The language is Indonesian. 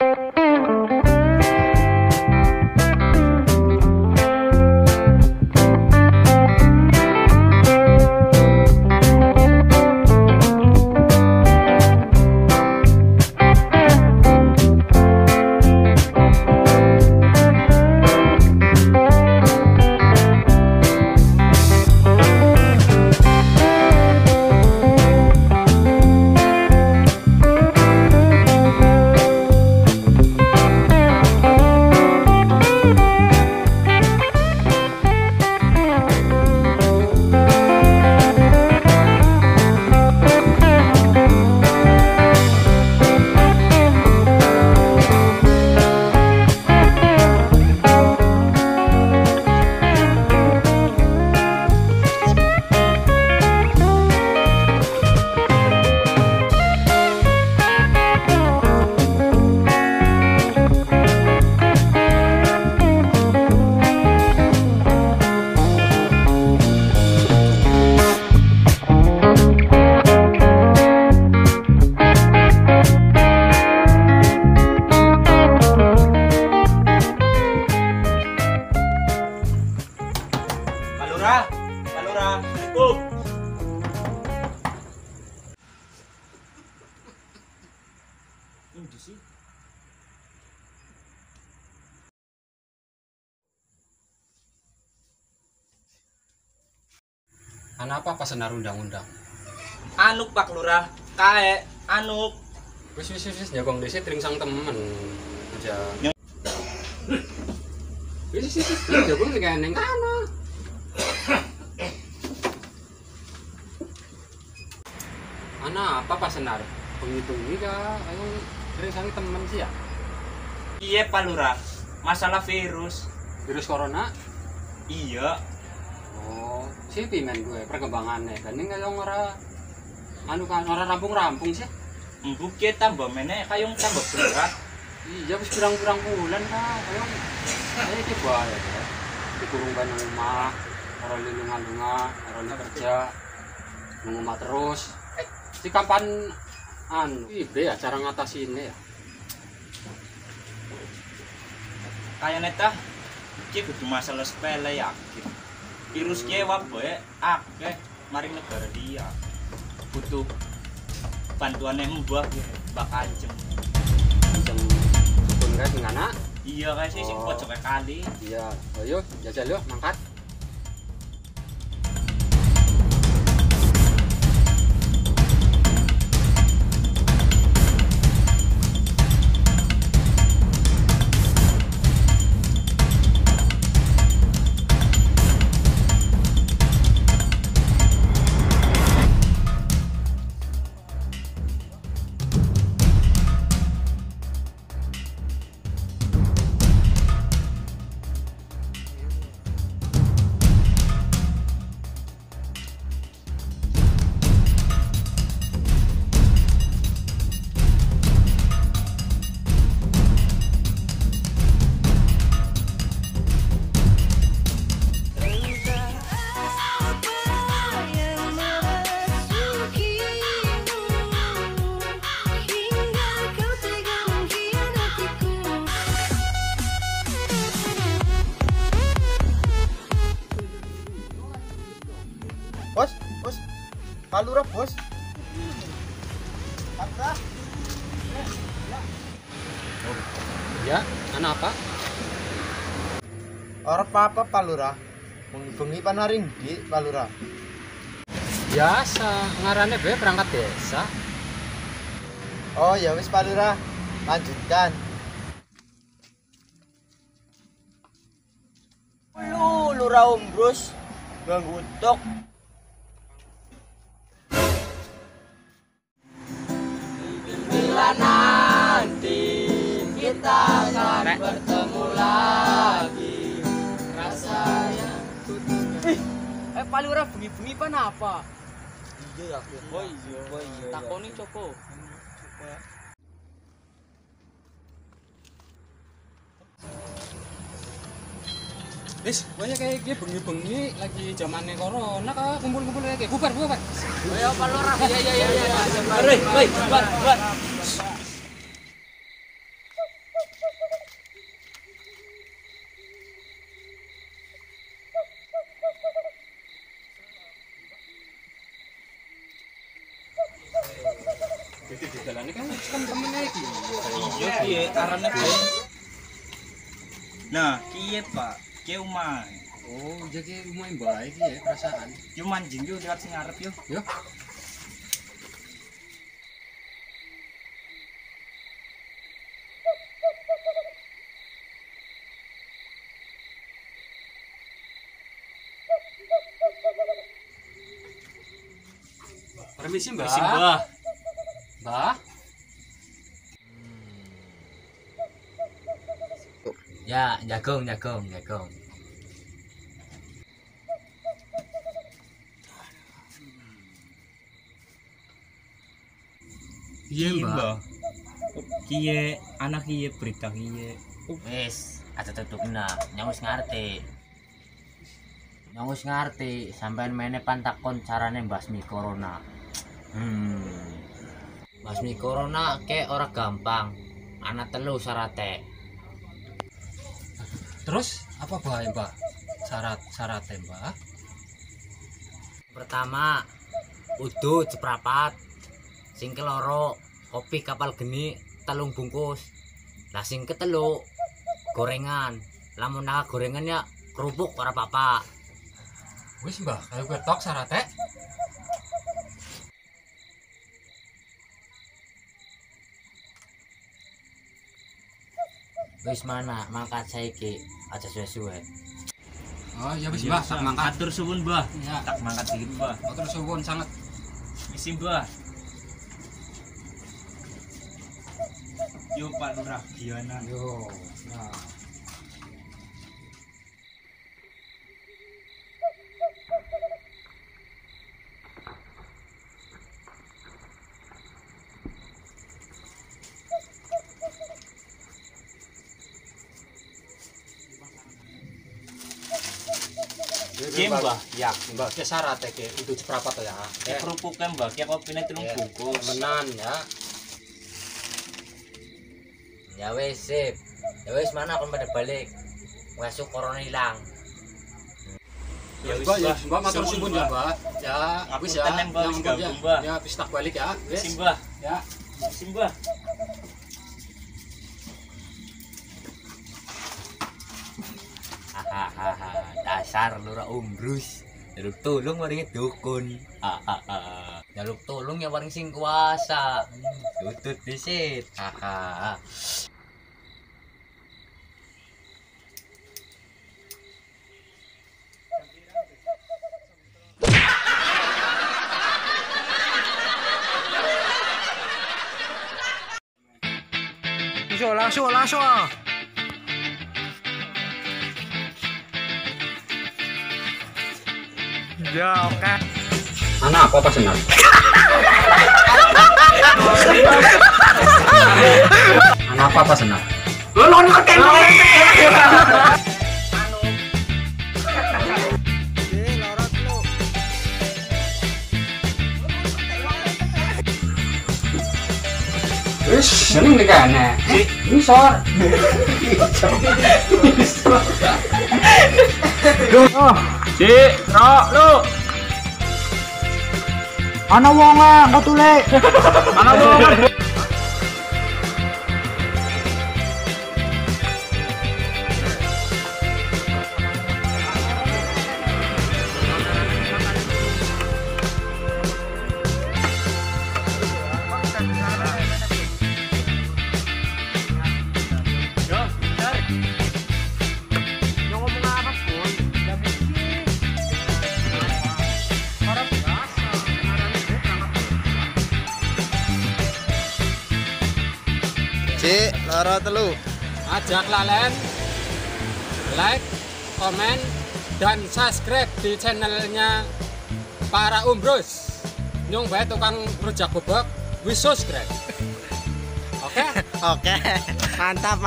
Ini sih. Apa senar undang-undang? Anuk Pak Lurah, kae anuk. Wis nyagong dhisik tringsang temen aja. Wis nyagong ning kene kana. Apa Pak Senar? Bengi-bengi ka ayo tringsang temen sih ya? Iya Pak Lurah, masalah virus. Virus corona? Iya. Oh, sih pimen gue perkembangannya. Gandeng kayong ora ora rampung-rampung sih. Empuk ke tambah meneh kayong tambah berat. Iya wis pirang-pirang bulan ka kayong iki bae ya. Dikurung kan rumah, ora lelunga-lunga, ora kerja. Nang omah terus. Si kapan piye ya cara ngatasinnya ya? Kayane tah iki kudu masalah sepele yakin. Virus ki wae akeh maring negara dia. Butuh bantuannya mbah Mbak Kanjeng. Kanjeng sukun kae sing anak? Iya kae sing pojok kali. Iya, ayo jajal yo mangkat. Bos, Pak Lurah, bos. Apa? Ya, apa? Ora apa-apa Pak Lurah. Bengi panaring di Pak Lurah. Biasa, ngarane bae berangkat desa. Oh ya wis Pak Lurah, lanjutkan. Lurah Ombrus nggutuk. Bila nanti kita akan bertemu lagi, rasanya. Pak Lurah bengi-bengi pan apa? Iya ya. Oh iya. Takoni copo. Wis, kaya kayak gini bengi-bengi lagi zamannya corona ka kumpul-kumpul kayak bubar. Ayo Pak Lurah. Iya. Hei, bubar. Iki dijalani kan temen-temen iki. Iya piye arane piye? Nah, kiye Pak? Ki umah. Oh, jadi rumah yang baik ya perasaan. Yo manjing yo lewat sing arep yo. Yo. Permisi, Mbak. Permisi, Mbah. Mbak. Ya, jagung. Iya, Mbak. Kiye anak kiye berita kiye. Wis, aja tutupna, nyawis ngerti sampean mene pantakon carane mbasmi corona. Mbasmi corona ke ora gampang. Ana telu syarate. Terus apa bae, Mbak? Syaratnya, Mbak? Pertama, udu ceprapat. Sing keloro, kopi kapal geni 3 bungkus. Lah sing ketelu, gorengan. Lamun nak gorengan ya kerupuk ora apa-apa. Wis, Mbak, ayo ketok syaratnya. Wis mana mangkat saiki aja suwe-suwe. Oh, ya wis, Mbak, tak mangkat. Atur suwun, Mbah. Ya, Tak mangkat dikit, Mbah. matur suwun sangat. Misi, Mbah. Yo Pak Lurah Giana. Yo, nah. Ki, Mbah. Ya, Mbak, ke syaratnya ke itu seberapa tuh ya? Ki kerupuknya, Mbah. Ki kopine 3 bungkus. Menan ya. Ya wis sip. Ya wis mana kon pada balik. Masuk corona hilang. Ya wis, Mbak, ya, Mbah. Mbak, matur Suwun, suwun ya, Mbak. Ya, wis ya. Ngapunten, Mbah, wis Ya, gabung, Mbah. Ya, wis tak balik ya. Wis. Misi, Mbah. Ya. Misi, Mbah. Hahaha, dasar lura umbrus. Jaluk tolong waringnya dukun. Jaluk tolong ya waring sing kuasa. Tutut disit. Langsung. Ya, oke. Anak apa senar? Anak apa senar? Wis, seneng nih kayaknya. Nisor. Cik, rok lu. Ana wonge, kok tule. Ana wong. Cik, loro telu. Ajak lalen like, komen, dan subscribe di channelnya para Umbrus. Nyung bae tukang rujak bebek, wis subscribe. Oke? Oke. Mantap.